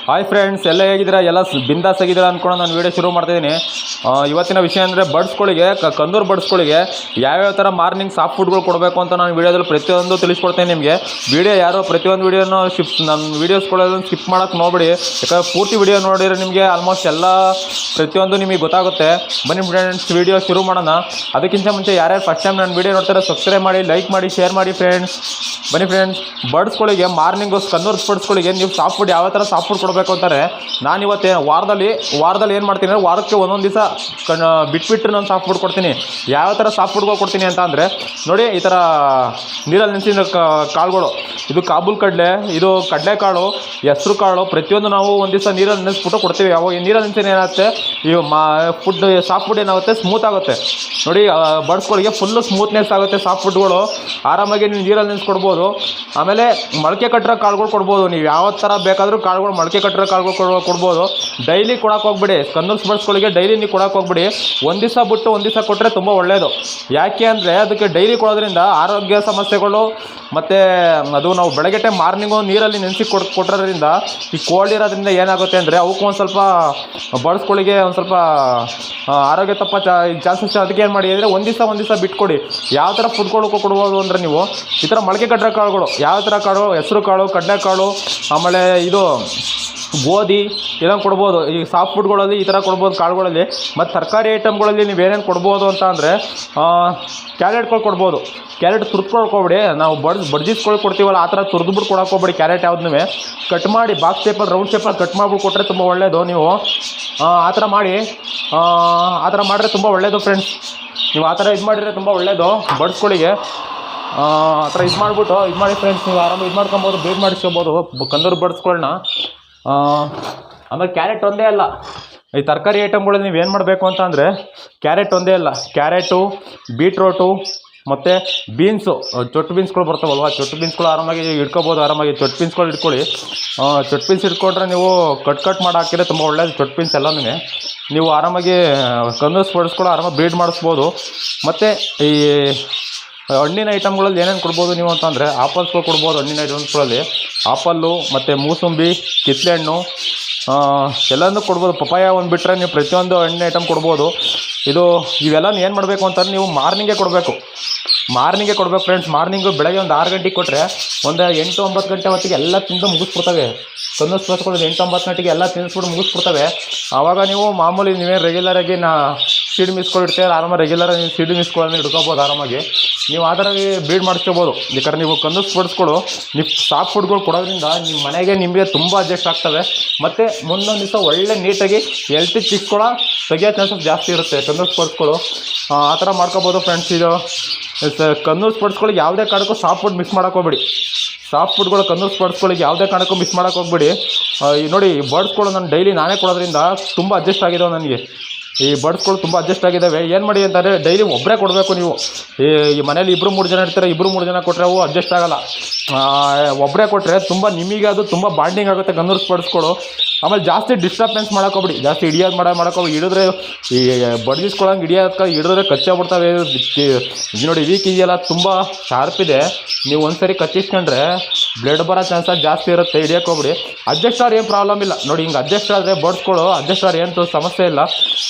Hi friends, ಎಲ್ಲ ಹೇಗಿದ್ದೀರಾ? ಎಲ್ಲ ಬಿಂದಾಸ್ ಆಗಿದ್ದೀರಾ ಅಂದ್ಕೊಂಡು ನಾನು ವೀಡಿಯೋ ಶುರು ಮಾಡ್ತಾಯಿದ್ದೀನಿ. ಇವತ್ತಿನ ವಿಷಯ ಅಂದರೆ ಬಡ್ಸ್ಗಳಿಗೆ, ಕಂದೂರು ಬಡ್ಸ್ಗಳಿಗೆ ಯಾವ್ಯಾವ ಥರ ಮಾರ್ನಿಂಗ್ ಸಾಫ್ಟ್ ಫುಡ್ಗಳು ಕೊಡಬೇಕು ಅಂತ ನಾನು ವೀಡಿಯೋದಲ್ಲಿ ಪ್ರತಿಯೊಂದು ತಿಳಿಸ್ಕೊಡ್ತೇನೆ ನಿಮಗೆ. ವೀಡಿಯೋ ಯಾರೋ ಪ್ರತಿಯೊಂದು ವೀಡಿಯೋನ ನನ್ನ ವೀಡಿಯೋಸ್ಗಳನ್ನ ಸ್ಕಿಪ್ ಮಾಡೋಕ್ಕೆ ನೋಡಬೇಡಿ. ಯಾಕಂದರೆ ಪೂರ್ತಿ ವೀಡಿಯೋ ನೋಡಿದರೆ ನಿಮಗೆ ಆಲ್ಮೋಸ್ಟ್ ಎಲ್ಲ ಪ್ರತಿಯೊಂದು ನಿಮಗೆ ಗೊತ್ತಾಗುತ್ತೆ. ಬನ್ನಿ ಫ್ರೆಂಡ್ಸ್, ವೀಡಿಯೋ ಶುರು ಮಾಡೋಣ. ಅದಕ್ಕಿಂತ ಮುಂಚೆ ಯಾರ್ಯಾರು ಫಸ್ಟ್ ಟೈಮ್ ನಾನು ವೀಡಿಯೋ ನೋಡ್ತಾರೆ ಸಬ್ಸ್ಕ್ರೈಬ್ ಮಾಡಿ, ಲೈಕ್ ಮಾಡಿ, ಶೇರ್ ಮಾಡಿ ಫ್ರೆಂಡ್ಸ್. ಬನ್ನಿ ಫ್ರೆಂಡ್ಸ್, ಬರ್ಡ್ಸ್ಗಳಿಗೆ ಮಾರ್ನಿಂಗು ಕಂದೂರು ಬರ್ಡ್ಸ್ಗಳಿಗೆ ನೀವು ಸಾಫ್ಟ್ ಫುಡ್ ಯಾವ ಥರ ಸಾಫ್ಟ್ ಫುಡ್ ಕೊಡಬೇಕು ಅಂತಾರೆ ನಾನು ಇವತ್ತೇ ವಾರದಲ್ಲಿ ಏನು ಮಾಡ್ತೀನಿ ಅಂದರೆ ವಾರಕ್ಕೆ ಒಂದೊಂದು ದಿವಸ ಬಿಟ್ಬಿಟ್ಟು ನಾನು ಸಾಫ್ಟ್ ಫುಡ್ ಕೊಡ್ತೀನಿ. ಯಾವ ಥರ ಸಾಫ್ಟ್ ಫುಡ್ಗಳು ಕೊಡ್ತೀನಿ ಅಂತ ಅಂದರೆ ನೋಡಿ, ಈ ಥರ ನೀರಲ್ಲಿ ನೆನೆಸಿದ ಕಾಳುಗಳು, ಇದು ಕಾಬೂಲ್ ಕಡಲೆ, ಇದು ಕಡಲೆಕಾಳು, ಹೆಸರು ಕಾಳು, ಪ್ರತಿಯೊಂದು ನಾವು ಒಂದು ದಿವಸ ನೀರಲ್ಲಿ ನೆನೆಸ್ಬಿಟ್ಟು ಕೊಡ್ತೀವಿ. ಅವಾಗ ನೀರಲ್ಲಿ ನೆನೆಸಿದ ಏನಾಗುತ್ತೆ, ಈ ಫುಡ್ ಸಾಫ್ಟ್ ಫುಡ್ ಏನಾಗುತ್ತೆ, ಸ್ಮೂತ್ ಆಗುತ್ತೆ. ನೋಡಿ, ಬರ್ಡ್ಸ್ಗಳಿಗೆ ಫುಲ್ಲು ಸ್ಮೂತ್ನೆಸ್ ಆಗುತ್ತೆ. ಸಾಫ್ಟ್ ಫುಡ್ಗಳು ಆರಾಮಾಗಿ ನೀವು ನೀರಲ್ಲಿ ನೆನೆಸ್ಕೊಡ್ಬೋದು. ಆಮೇಲೆ ಮೊಳಕೆ ಕಟ್ಟಿರೋ ಕಾಳುಗಳು ಕೊಡ್ಬೋದು. ನೀವು ಯಾವ ಥರ ಬೇಕಾದರೂ ಕಾಳುಗಳು, ಮೊಳಕೆ ಕಟ್ಟಿರೋ ಕಾಳುಗಳು ಕೊಡ್ಬೋದು. ಡೈಲಿ ಕೊಡೋಕೆ ಹೋಗ್ಬಿಡಿ. ಕಂದೂರು ಬರ್ಡ್ಸ್ಗಳಿಗೆ ಡೈಲಿ ನೀವು ಕೊಡೋಕೆ ಹೋಗ್ಬಿಡಿ. ಒಂದು ದಿವಸ ಬಿಟ್ಟು ಒಂದು ದಿವಸ ಕೊಟ್ಟರೆ ತುಂಬ ಒಳ್ಳೆಯದು. ಯಾಕೆ ಅಂದರೆ ಅದಕ್ಕೆ ಡೈಲಿ ಕೊಡೋದ್ರಿಂದ ಆರೋಗ್ಯ ಸಮಸ್ಯೆಗಳು ಮತ್ತು ಅದು ನಾವು ಬೆಳಗ್ಗೆ ಟೈಮ್ ಮಾರ್ನಿಂಗು ನೀರಲ್ಲಿ ನೆನೆಸಿ ಕೊಟ್ಟಿರೋದ್ರಿಂದ ಈ ಕೋಲ್ಡ್ ಇರೋದ್ರಿಂದ ಏನಾಗುತ್ತೆ ಅಂದರೆ ಅವಕ್ಕೂ ಒಂದು ಸ್ವಲ್ಪ ಬರ್ಡ್ಸ್ಗಳಿಗೆ ಒಂದು ಸ್ವಲ್ಪ ಆರೋಗ್ಯ ಚಾನ್ಸಸ್. ಅದಕ್ಕೆ ಏನು ಮಾಡಿ ಅಂದರೆ ಒಂದು ದಿವಸ ಬಿಟ್ಕೊಡಿ. ಯಾವ ಥರ ಫುಡ್ಗಳು ಕೊಡ್ಬೋದು ಅಂದರೆ ನೀವು ಈ ಥರ ಮೊಳಕೆ ಕಟ್ಟಿರೋ ಕಾಳುಗಳು, ಯಾವ ಥರ ಕಾಳು, ಹೆಸರು ಕಾಳು, ಕಡಲೆಕಾಳು, ಆಮೇಲೆ ಇದು ಗೋಧಿ ಇದನ್ನು ಕೊಡ್ಬೋದು. ಈ ಸಾಫ್ಟ್ ಫುಡ್ಗಳಲ್ಲಿ ಈ ಥರ ಕೊಡ್ಬೋದು ಕಾಳುಗಳಲ್ಲಿ. ಮತ್ತು ತರಕಾರಿ ಐಟಮ್ಗಳಲ್ಲಿ ನೀವೇನೇನು ಕೊಡ್ಬೋದು ಅಂತ ಅಂದರೆ ಕ್ಯಾರೆಟ್ಗಳು ಕೊಡ್ಬೋದು. ಕ್ಯಾರೆಟ್ ತುರ್ದ್ಕೊಳ್ಕೊಬೇಡಿ. ನಾವು ಬಡ್ಜಿಸ್ಗಳು ಕೊಡ್ತೀವಲ್ಲ ಆ ಥರ ತುರಿದ್ಬಿಟ್ಟು ಕೊಡೋಕೆ ಹೋಗ್ಬೇಡಿ. ಕ್ಯಾರೆಟ್ ಯಾವುದನ್ನೂ ಕಟ್ ಮಾಡಿ ಬಾಕ್ಸ್ ಶೇಪಲ್ಲಿ, ರೌಂಡ್ ಶೇಪಲ್ಲಿ ಕಟ್ ಮಾಡಿಬಿಟ್ಟು ಕೊಟ್ಟರೆ ತುಂಬ ಒಳ್ಳೆಯದು. ನೀವು ಆ ಥರ ಮಾಡಿದ್ರೆ ತುಂಬ ಒಳ್ಳೆಯದು ಫ್ರೆಂಡ್ಸ್. ನೀವು ಆ ಥರ ಇದು ಮಾಡಿದರೆ ತುಂಬ ಒಳ್ಳೆಯದು ಬಡ್ಸ್ಗಳಿಗೆ. ಆ ಥರ ಇದು ಮಾಡಿ ಫ್ರೆಂಡ್ಸ್, ನೀವು ಆರಾಮಾಗಿ ಇದು ಮಾಡ್ಕೊಬೋದು, ಬೇಗ ಮಾಡಿಸ್ಕೊಬೋದು ಕಂದೂರು ಬಡ್ಸ್ಗಳನ್ನ. ಆಮೇಲೆ ಕ್ಯಾರೆಟ್ ಒಂದೇ ಅಲ್ಲ, ಈ ತರಕಾರಿ ಐಟಮ್ಗಳಲ್ಲಿ ನೀವು ಏನು ಮಾಡಬೇಕು ಅಂತ ಅಂದರೆ ಕ್ಯಾರೆಟ್ ಒಂದೇ ಅಲ್ಲ, ಕ್ಯಾರೆಟು, ಬೀಟ್ರೋಟು ಮತ್ತು ಬೀನ್ಸು, ಚೊಟ್ಟು ಬೀನ್ಸ್ಗಳು ಬರ್ತಾವಲ್ವ, ಚೊಟ್ಟು ಬೀನ್ಸ್ಗಳು ಆರಾಮಾಗಿ ಇಟ್ಕೊಬೋದು. ಆರಾಮಾಗಿ ಚೊಟ್ಟು ಬೀನ್ಸ್ಗಳು ಇಟ್ಕೊಳ್ಳಿ. ಚೊಟ್ಟು ಬೀನ್ಸ್ ಇಟ್ಕೊಂಡ್ರೆ ನೀವು ಕಟ್ ಮಾಡಿ ಹಾಕಿದ್ರೆ ತುಂಬ ಒಳ್ಳೆಯದು. ಚೊಟ್ಟು ಬೀನ್ಸ್ ಎಲ್ಲನೂ ನೀವು ಆರಾಮಾಗಿ ಕಂದೂರು ಬರ್ಡ್ಸ್ಗಳು ಆರಾಮಾಗಿ ಬ್ರೀಡ್ ಮಾಡಿಸ್ಬೋದು. ಮತ್ತು ಈ ಹಣ್ಣಿನ ಐಟಮ್ಗಳಲ್ಲಿ ಏನೇನು ಕೊಡ್ಬೋದು ನೀವು ಅಂತಂದರೆ ಆಪಲ್ಸ್ಗಳು ಕೊಡ್ಬೋದು. ಹಣ್ಣಿನ ಐಟಮ್ಸ್ಗಳಲ್ಲಿ ಆಪಲ್ಲು ಮತ್ತು ಮೂಸಂಬಿ, ಕಿತ್ತಳೆ ಹಣ್ಣು ಎಲ್ಲನೂ ಕೊಡ್ಬೋದು. ಪಪಾಯ ಒಂದು ಬಿಟ್ಟರೆ ನೀವು ಪ್ರತಿಯೊಂದು ಹಣ್ಣಿನ ಐಟಮ್ ಕೊಡ್ಬೋದು. ಇವೆಲ್ಲನೂ ಏನು ಮಾಡಬೇಕು ಅಂತಂದ್ರೆ ನೀವು ಮಾರ್ನಿಂಗೇ ಕೊಡಬೇಕು ಫ್ರೆಂಡ್ಸ್. ಮಾರ್ನಿಂಗು ಬೆಳಗ್ಗೆ ಒಂದು 6 ಗಂಟೆಗೆ ಕೊಟ್ಟರೆ ಒಂದು 8-9 ಗಂಟೆ ಹೊತ್ತಿಗೆ ಎಲ್ಲ ತಿಂದು ಮುಗಿಸ್ಬಿಡ್ತವೆ. ಕಂದೂರು ಬರ್ಡ್ಸ್ಗಳು 8-9 ಗಂಟೆಗೆ ಎಲ್ಲ ತಿನ್ನಿಸ್ಬಿಟ್ಟು ಮುಗಿಸ್ಬಿಡ್ತವೆ. ಆವಾಗ ನೀವು ಮಾಮೂಲಿ ನೀವೇ ರೆಗ್ಯುಲರಾಗಿ ಸೀಡ್ ಮಿಸ್ಕೊಂಡಿರ್ತೀರ, ಆರಾಮಾಗಿ ರೆಗ್ಯುಲರಾಗಿ ನೀವು ಸೀಡ್ ಮಿಸ್ಗಳನ್ನು ಹಿಡ್ಕೋಬೋದು. ಆರಾಮಾಗಿ ನೀವು ಆ ಥರ ಬ್ರೀಡ್ ಮಾಡಿಸ್ಕೋಬೋದು. ಯಾಕಂದ್ರೆ ನೀವು ಕಂದೂರು ಬರ್ಡ್ಸ್ಗಳು ನೀವು ಸಾಫ್ಟ್ ಫುಡ್ಗಳು ಕೊಡೋದ್ರಿಂದ ನಿಮ್ಮ ಮನೆಗೆ ನಿಮಗೆ ತುಂಬ ಅಡ್ಜಸ್ಟ್ ಆಗ್ತವೆ. ಮತ್ತು ಮುಂದೊಂದು ದಿವಸ ಒಳ್ಳೆ ನೀಟಾಗಿ ಹೆಲ್ತಿ ಚಿಕ್ಸ್ಗಳು ತೆಗಿಯೋ ಚಾನ್ಸಸ್ ಜಾಸ್ತಿ ಇರುತ್ತೆ ಕಂದೂರು ಬರ್ಡ್ಸ್ಗಳು. ಆ ಥರ ಮಾಡ್ಕೋಬೋದು ಫ್ರೆಂಡ್ಸ್. ಇದು ಕಂದೂರು ಬರ್ಡ್ಸ್ಗಳಿಗೆ ಯಾವುದೇ ಕಾರಣಕ್ಕೂ ಸಾಫ್ಟ್ ಫುಡ್ ಮಿಕ್ಸ್ ಮಾಡೋಕೆ ಹೋಗ್ಬೇಡಿ. ಸಾಫ್ಟ್ ಫುಡ್ಗಳು ಕಂದೂರು ಬರ್ಡ್ಸ್ಗಳಿಗೆ ಯಾವುದೇ ಕಾರಣಕ್ಕೂ ಮಿಕ್ಸ್ ಮಾಡೋಕೆ ಹೋಗ್ಬೇಡಿ. ನೋಡಿ, ಬರ್ಡ್ಸ್ಗಳು ನಾನೇ ಕೊಡೋದ್ರಿಂದ ತುಂಬ ಅಡ್ಜಸ್ಟ್ ಆಗಿದ್ದಾವೆ ನನಗೆ. ಈ ಬರ್ಡ್ಸ್ಗಳು ತುಂಬ ಅಡ್ಜಸ್ಟ್ ಆಗಿದ್ದಾವೆ. ಏನು ಮಾಡಿ ಅಂತಂದರೆ ಡೈಲಿ ಒಬ್ಬರೇ ಕೊಡಬೇಕು ನೀವು. ಈ ಮನೇಲಿ 2-3 ಜನ ಇರ್ತಾರೆ, 2-3 ಜನ ಕೊಟ್ಟರೆ ಅವು ಅಡ್ಜಸ್ಟ್ ಆಗೋಲ್ಲ. ಒಬ್ಬರೇ ಕೊಟ್ಟರೆ ತುಂಬ ನಿಮಗೆ ಅದು ತುಂಬ ಬಾಂಡಿಂಗ್ ಆಗುತ್ತೆ ಕಂದೂರು ಬರ್ಡ್ಸ್ಗಳು. ಆಮೇಲೆ ಜಾಸ್ತಿ ಡಿಸ್ಟರ್ಬೆನ್ಸ್ ಮಾಡೋಕೋಗ್ಬಿಡಿ. ಜಾಸ್ತಿ ಹಿಡಿಯೋದು ಮಾಡೋಕೋಗಿ ಹಿಡಿದ್ರೆ ಈ ಬಡ್ಜಿಸ್ಕೊಳಂಗೆ ಹಿಡಿದ್ರೆ ಕಚ್ಚಾಗ್ಬಿಡ್ತವೆ. ನೋಡಿ, ವೀಕ್ ಇದೆಯಲ್ಲ, ತುಂಬ ಶಾರ್ಪ್ ಇದೆ. ನೀವು ಒಂದ್ಸರಿ ಕಚ್ಚಿಸ್ಕೊಂಡ್ರೆ ಬ್ಲಡ್ ಬರೋ ಚಾನ್ಸಸ್ ಜಾಸ್ತಿ ಇರುತ್ತೆ. ಹಿಡಿಯೋಕೆ ಹೋಗ್ಬಿಡಿ. ಅಡ್ಜಸ್ಟ್ ಆದ್ರೆ ಏನು ಪ್ರಾಬ್ಲಮ್ ಇಲ್ಲ. ನೋಡಿ, ಹಿಂಗೆ ಅಡ್ಜಸ್ಟ್ ಆದರೆ ಬರ್ಡ್ಸ್ಗಳು ಅಡ್ಜಸ್ಟ್ ಆದ್ರೆ ಏನು ಸಮಸ್ಯೆ ಇಲ್ಲ,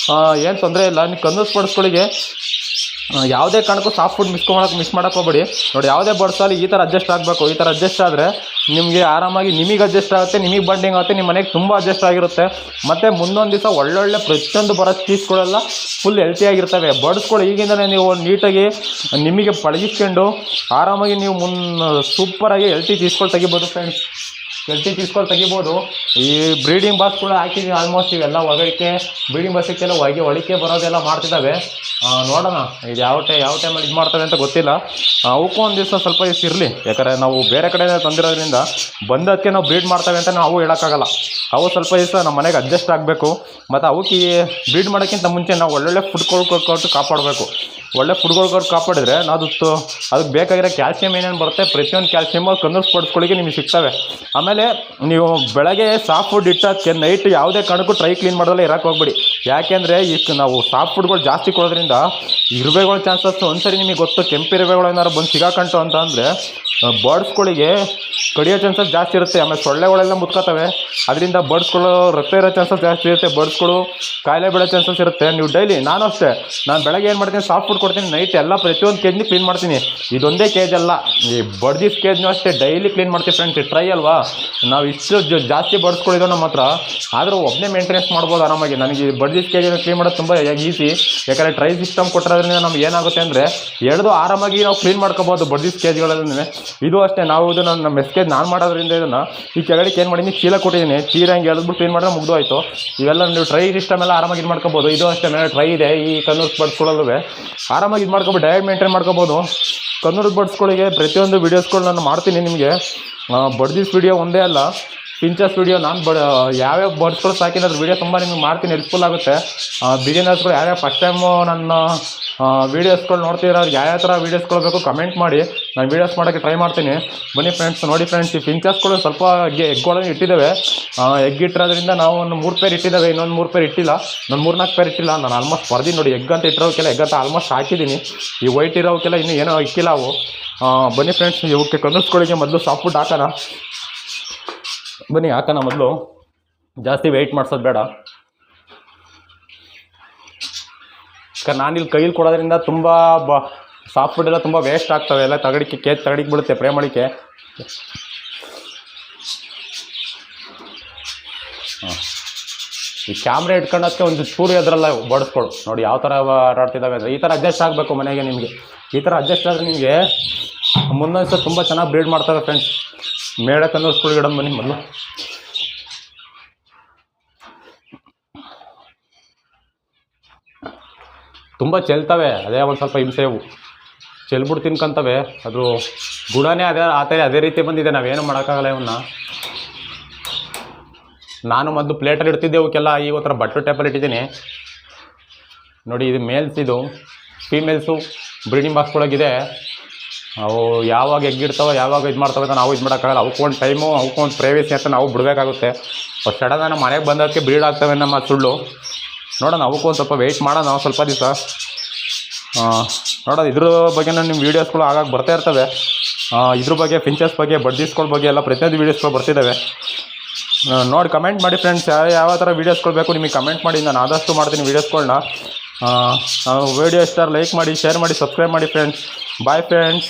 ಏನು ತೊಂದರೆ ಇಲ್ಲ. ನೀವು ಕಂದೂರು ಬರ್ಡ್ಸ್ಗಳಿಗೆ ಯಾವುದೇ ಕಾರಣಕ್ಕೂ ಸಾಫ್ಟ್ ಫುಡ್ ಮಿಸ್ ಮಾಡೋಕೆ ಹೋಗ್ಬೇಡಿ. ನೋಡಿ, ಯಾವುದೇ ಬರ್ಡ್ಸಲ್ಲಿ ಈ ಥರ ಅಡ್ಜಸ್ಟ್ ಆಗಬೇಕು. ಈ ಥರ ಅಡ್ಜಸ್ಟ್ ಆದರೆ ನಿಮಗೆ ಆರಾಮಾಗಿ ನಿಮಗೆ ಅಡ್ಜಸ್ಟ್ ಆಗುತ್ತೆ, ನಿಮಗೆ ಬಾಂಡಿಂಗ್ ಆಗುತ್ತೆ, ನಿಮ್ಮ ಮನೆಗೆ ತುಂಬ ಅಡ್ಜಸ್ಟ್ ಆಗಿರುತ್ತೆ. ಮತ್ತು ಮುಂದೊಂದು ದಿವಸ ಒಳ್ಳೊಳ್ಳೆ ಪ್ರತಿಯೊಂದು ಬರೋ ಪೀಸ್ಗಳೆಲ್ಲ ಫುಲ್ ಹೆಲ್ತಿಯಾಗಿರ್ತವೆ. ಬರ್ಡ್ಸ್ಗಳು ಈಗಿಂದಲೇ ನೀವು ನೀಟಾಗಿ ನಿಮಗೆ ಪಳಗಿಸ್ಕೊಂಡು ಆರಾಮಾಗಿ ನೀವು ಸೂಪರಾಗಿ ಹೆಲ್ತಿ ಪೀಸ್ಗಳು ತೆಗಿಬೋದು ಫ್ರೆಂಡ್ಸ್. ತೆಗಿಬೋದು. ಈ ಬ್ರೀಡಿಂಗ್ ಬಾಕ್ಸ್ಗಳು ಹಾಕಿದ್ದೀವಿ ಆಲ್ಮೋಸ್ಟ್. ಇವೆಲ್ಲ ಒಳಗೆ ಬ್ರೀಡಿಂಗ್ ಬಾಕ್ಸಿಗೆಲ್ಲ ಒಳಗೆ ಬರೋದೆಲ್ಲ ಮಾಡ್ತಿದ್ದಾವೆ. ನೋಡೋಣ ಇದು ಯಾವ ಟೈಮಲ್ಲಿ ಇದು ಮಾಡ್ತವೆ ಅಂತ ಗೊತ್ತಿಲ್ಲ. ಅವಕ್ಕೂ ಒಂದು ದಿವಸ ಸ್ವಲ್ಪ ಇರಲಿ. ಯಾಕಂದರೆ ನಾವು ಬೇರೆ ಕಡೆ ತಂದಿರೋದ್ರಿಂದ ಬಂದದಕ್ಕೆ ನಾವು ಬ್ರೀಡ್ ಮಾಡ್ತವೆ ಅಂತ ನಾವು ಹೇಳೋಕ್ಕಾಗಲ್ಲ. ಅವು ಸ್ವಲ್ಪ ದಿವಸ ನಮ್ಮ ಮನೆಗೆ ಅಡ್ಜಸ್ಟ್ ಆಗಬೇಕು. ಮತ್ತು ಅವಕ್ಕೆ ಬ್ರೀಡ್ ಮಾಡೋಕ್ಕಿಂತ ಮುಂಚೆ ನಾವು ಒಳ್ಳೊಳ್ಳೆ ಫುಡ್ ಕೊಟ್ಟು ಕಾಪಾಡಬೇಕು. ಒಳ್ಳೆ ಫುಡ್ಗಳು ಕಾಪಾಡಿದ್ರೆ ಅದಕ್ಕೆ ಬೇಕಾಗಿರೋ ಕ್ಯಾಲ್ಸಿಯಂ ಏನೇನು ಬರುತ್ತೆ ಪ್ರತಿಯೊಂದು ಕ್ಯಾಲ್ಸಿಯಮ್ ಕನ್ನೂರು ಸ್ಪೋರ್ಟ್ಸ್ಗಳಿಗೆ ನಿಮಗೆ ಸಿಗ್ತವೆ. ಆಮೇಲೆ ನೀವು ಬೆಳಗ್ಗೆ ಸಾಫ್ಟ್ ಫುಡ್ ಇಟ್ಟಕ್ಕೆ ನೈಟ್ ಯಾವುದೇ ಕಾರಣಕ್ಕೂ ಟ್ರೈ ಕ್ಲೀನ್ ಮಾಡೋದಲ್ಲ ಇರೋಕ್ಕೆ ಹೋಗ್ಬೇಡಿ. ಯಾಕೆಂದರೆ ಈಗ ನಾವು ಸಾಫ್ಟ್ ಫುಡ್ಗಳು ಜಾಸ್ತಿ ಕೊಡೋದ್ರಿಂದ ಇರುವೆಗಳ ಚಾನ್ಸಸ್ ಒಂದ್ಸರಿ ನಿಮಗೆ ಗೊತ್ತು ಕೆಂಪಿರುವೆಗಳು ಏನಾದ್ರು ಬಂದು ಸಿಗಾಕಂಟು ಅಂತ ಅಂದರೆ ಬರ್ಡ್ಸ್ಗಳಿಗೆ ಕಡಿಯೋ ಚಾನ್ಸಸ್ ಜಾಸ್ತಿ ಇರುತ್ತೆ. ಆಮೇಲೆ ಸೊಳ್ಳೆಗಳೆಲ್ಲ ಮುತ್ಕೋತವೆ, ಅದರಿಂದ ಬರ್ಡ್ಸ್ಗಳು ರಕ್ತ ಇರೋ ಚಾನ್ಸಸ್ ಜಾಸ್ತಿ ಇರುತ್ತೆ, ಬರ್ಡ್ಸ್ಗಳು ಕಾಯಿಲೆ ಬೀಳೋ ಚಾನ್ಸಸ್ ಇರುತ್ತೆ. ನೀವು ಡೈಲಿ ನಾನು ಅಷ್ಟೇ, ನಾನು ಬೆಳಗ್ಗೆ ಏನು ಮಾಡ್ತೀನಿ ಸಾಫ್ಟ್ ಫುಡ್ ಕೊಡ್ತೀನಿ, ನೈಟ್ ಎಲ್ಲ ಪ್ರತಿಯೊಂದು ಕೇಜ್ನಿ ಕ್ಲೀನ್ ಮಾಡ್ತೀನಿ. ಇದೊಂದೇ ಕೇಜ್ ಅಲ್ಲ, ಈ ಬಡ್ದಿಸ್ ಕೇಜ್ನೂ ಅಷ್ಟೇ ಡೈಲಿ ಕ್ಲೀನ್ ಮಾಡ್ತೀವಿ ಫ್ರೆಂಡ್ಸ್. ಟ್ರೈ ಅಲ್ವಾ, ನಾವು ಇಷ್ಟು ಜಾಸ್ತಿ ಬರ್ಡ್ಸ್ಗಳಿದ್ದಾವೆ ನಮ್ಮ ಹತ್ರ, ಆದರೂ ಒಬ್ಬನೇ ಮೇಂಟೆನೆನ್ಸ್ ಮಾಡ್ಬೋದು ಆರಾಮಾಗಿ. ನನಗೆ ಬಡ್ದಿಸ್ ಕೇಜನ್ನು ಕ್ಲೀನ್ ಮಾಡೋದು ತುಂಬ ಈಸಿ, ಯಾಕಂದರೆ ಟ್ರೈ ಸಿಸ್ಟಮ್ ಕೊಟ್ಟಿರೋದ್ರಿಂದ ನಮ್ಗೆ ಏನಾಗುತ್ತೆ ಅಂದರೆ ಎಳೆದು ಆರಾಮಾಗಿ ನಾವು ಕ್ಲೀನ್ ಮಾಡ್ಕೋಬೋದು ಬಡ್ದಿಸ್ ಕೇಜ್ಗಳಲ್ಲಿ. ಇದು ಅಷ್ಟೇ, ನಾವು ಇದನ್ನು ನಮ್ಮ ಮೆಸ್ಕೇಜ್ ನಾನು ಮಾಡೋದ್ರಿಂದ ಇದನ್ನು ಈ ಕೆಳಗಡೆ ಏನು ಮಾಡಿದ್ದೀನಿ ಚೀಲ ಕೊಟ್ಟಿದ್ದೀನಿ, ಚೀಲ ಹಂಗೆ ಎಳೆದ್ಬಿಟ್ಟು ಕ್ಲೀನ್ ಮಾಡಿದ್ರೆ ಮುಗ್ದು ಆಯಿತು. ಇವೆಲ್ಲ ನೀವು ಟ್ರೈ ಸಿಸ್ಟಮ್ ಎಲ್ಲ ಆರಾಮಾಗಿ ಇದು ಮಾಡ್ಕೋಬೋದು. ಇದು ಅಷ್ಟೇ, ಮೇಲೆ ಟ್ರೈ ಇದೆ ಈ ಕನ್ನೂರು ಬರ್ಡ್ಸ್ಗಳಲ್ಲೂ ಆರಾಮಾಗಿ ಇದು ಮಾಡ್ಕೊಬೋದು, ಡಯಟ್ ಮೇಂಟೈನ್ ಮಾಡ್ಕೋಬೋದು. ಕನ್ನೂರು ಬರ್ಡ್ಸ್ಗಳಿಗೆ ಪ್ರತಿಯೊಂದು ವೀಡಿಯೋಸ್ಗಳು ನಾನು ಮಾಡ್ತೀನಿ ನಿಮಗೆ. ಬಡ್ದಿಸ್ ವೀಡಿಯೋ ಒಂದೇ ಅಲ್ಲ, ಪಿಂಚಸ್ ವೀಡಿಯೋ ನಾನು ಯಾವ್ಯಾವ ಬರ್ಡ್ಸ್ಗಳು ಸಾಕಿದ್ರೆ ಅದ್ರ ವೀಡಿಯೋ ತುಂಬ ನಿಮಗೆ ಮಾಡ್ತೀನಿ, ಹೆಲ್ಪ್ಫುಲ್ ಆಗುತ್ತೆ. ಬಿಗಿನರ್ಸ್ಗಳು ಯಾವ್ಯಾವ ಫಸ್ಟ್ ಟೈಮು ನನ್ನ ವೀಡಿಯೋಸ್ಗಳು ನೋಡ್ತಿರೋ ಅವ್ರಿಗೆ ಯಾವ ಥರ ವೀಡಿಯೋಸ್ಗಳು ಬೇಕು ಕಮೆಂಟ್ ಮಾಡಿ, ನಾನು ವೀಡಿಯೋಸ್ ಮಾಡೋಕ್ಕೆ ಟ್ರೈ ಮಾಡ್ತೀನಿ. ಬನ್ನಿ ಫ್ರೆಂಡ್ಸ್, ನೋಡಿ ಫ್ರೆಂಡ್ಸ್, ಈ ಪಿಂಚಸ್ಗಳು ಸ್ವಲ್ಪ ಎಗ್ಗಳನ್ನು ಇಟ್ಟಿದ್ದಾವೆ. ಎಗ್ ಇಟ್ಟಿರೋದ್ರಿಂದ ನಾವು ಒಂದು 3 ಪೇರ್ ಇಟ್ಟಿದ್ದಾವೆ, ಇನ್ನೊಂದು 3 ಪೇರ್ ಇಟ್ಟಿಲ್ಲ, ನಾನು 3-4 ಪೇರ್ ಇಟ್ಟಿಲ್ಲ. ನಾನು ಆಲ್ಮೋಸ್ಟ್ ಬರ್ದೀನಿ ನೋಡಿ, ಎಗ್ ಅಂತ ಇಟ್ಟಿರೋಕ್ಕೆಲ್ಲ ಎಗ್ ಅಂತ ಆಲ್ಮೋಸ್ಟ್ ಹಾಕಿದ್ದೀನಿ. ಈ ವೈಟ್ ಇರೋಕ್ಕೆಲ್ಲ ಇನ್ನೂ ಏನೋ ಇಕ್ಕಿಲ್ಲ ಅವು. ಬನ್ನಿ ಫ್ರೆಂಡ್ಸ್, ಇವಕ್ಕೆ ಕನ್ನೂರ್ಸ್ಗಳಿಗೆ ಮೊದಲು ಸಾಫ್ಟ್ ಫುಡ್ ಹಾಕೋಣ. ಬನ್ನಿ ಹಾಕೋಣ ಮೊದಲು, ಜಾಸ್ತಿ ವೆಯ್ಟ್ ಮಾಡಿಸೋದು ಬೇಡ. ನಾನಿಲ್ಲಿ ಕೈಲಿ ಕೊಡೋದ್ರಿಂದ ತುಂಬ ಸಾಫ್ಟ್ ಫುಡ್ ಎಲ್ಲ ತುಂಬ ವೇಸ್ಟ್ ಆಗ್ತವೆ, ಎಲ್ಲ ಕೇಜ್ ತಗಡಿಗೆ ಬೀಳುತ್ತೆ ಪ್ರೇ ಮಾಡಿಕೆ. ಈ ಕ್ಯಾಮ್ರಾ ಇಟ್ಕೊಳ್ಳೋಕ್ಕೆ ಒಂದು ಚೂರು ಎದ್ರಲ್ಲ ಬಡಿಸ್ಕೊಡು ನೋಡಿ ಯಾವ ಥರ ಆಟಾಡ್ತಿದ್ದಾವೆ ಅಂದರೆ. ಈ ಥರ ಅಡ್ಜಸ್ಟ್ ಆಗಬೇಕು ಮನೆಗೆ, ನಿಮಗೆ ಈ ಥರ ಅಡ್ಜಸ್ಟ್ ಆದರೆ ನಿಮಗೆ ಮುಂದೊಂದು ಸಹ ತುಂಬ ಚೆನ್ನಾಗಿ ಬ್ರೀಡ್ ಮಾಡ್ತವೆ ಫ್ರೆಂಡ್ಸ್. ಮೇಡ ಕನ್ನೂರು ಗಿಡ ಬನ್ನಿ ಮೊದಲು. ತುಂಬ ಚೆಲ್ತವೆ, ಅದೇ ಒಂದು ಸ್ವಲ್ಪ ಹಿಂಸೆವು, ಚೆಲ್ಬಿಟ್ಟು ತಿನ್ಕೊಂತವೆ. ಅದು ಗುಣನೇ ಅದೇ ರೀತಿ ಬಂದಿದೆ, ನಾವೇನು ಮಾಡೋಕ್ಕಾಗಲ್ಲ ಇವನ್ನ. ನಾನು ಮೊದಲು ಪ್ಲೇಟಲ್ಲಿ ಇಡ್ತಿದ್ದೆ ಅವಕ್ಕೆಲ್ಲ, ಈಗ ಥರ ಬಟ್ಟೆ ಟೈಪಲ್ಲಿ ಇಟ್ಟಿದ್ದೀನಿ ನೋಡಿ. ಇದು ಮೇಲ್ಸ್, ಇದು ಫೀಮೇಲ್ಸು ಬ್ರೀಡಿಂಗ್ ಬಾಕ್ಸ್ಗಳಾಗಿದೆ. ಅವು ಯಾವಾಗ ಎಗ್ಗಿಡ್ತಾವೆ ಯಾವಾಗ ಇದು ಮಾಡ್ತವೆ ಅಂತ ನಾವು ಇದು ಮಾಡೋಕ್ಕಾಗಲ್ಲ. ಅವಕ್ಕೊಂದು ಟೈಮು, ಅವಕ್ಕೊಂದು ಪ್ರೈವೇಸಿ ಅಂತ ನಾವು ಬಿಡಬೇಕಾಗುತ್ತೆ. ಸಡನ್ ನಮ್ಮ ಮನೆಗೆ ಬಂದೋದಕ್ಕೆ ಬ್ರೀಡ್ ಆಗ್ತವೆ ನಮ್ಮ ಸುಳ್ಳು. ನೋಡೋಣ, ಅವಕ್ಕೊಂದು ಸ್ವಲ್ಪ ವೆಯ್ಟ್ ಮಾಡೋಣ ಸ್ವಲ್ಪ ದಿವಸ. ನೋಡೋದು ಇದ್ರ ಬಗ್ಗೆ ನಿಮ್ಮ ವೀಡಿಯೋಸ್ಗಳು ಆಗಾಗ ಬರ್ತಾ ಇರ್ತವೆ. ಇದ್ರ ಬಗ್ಗೆ ಫಿಂಚಸ್ ಬಗ್ಗೆ ಬಡ್ದಿಸ್ಗಳ ಬಗ್ಗೆ ಎಲ್ಲ ಪ್ರತಿಯೊಂದು ವೀಡಿಯೋಸ್ಗಳು ಬರ್ತಿದ್ದಾವೆ. ನೋಡಿ ಕಮೆಂಟ್ ಮಾಡಿ ಫ್ರೆಂಡ್ಸ್, ಯಾವ ಥರ ವೀಡಿಯೋಸ್ಗಳು ಬೇಕು ನಿಮಗೆ ಕಮೆಂಟ್ ಮಾಡಿ, ನಾನು ಆದಷ್ಟು ಮಾಡ್ತೀನಿ ವೀಡಿಯೋಸ್ಗಳನ್ನ. ವೀಡಿಯೋ ಇಷ್ಟ ಲೈಕ್ ಮಾಡಿ, ಶೇರ್ ಮಾಡಿ, ಸಬ್ಸ್ಕ್ರೈಬ್ ಮಾಡಿ ಫ್ರೆಂಡ್ಸ್. Bye friends.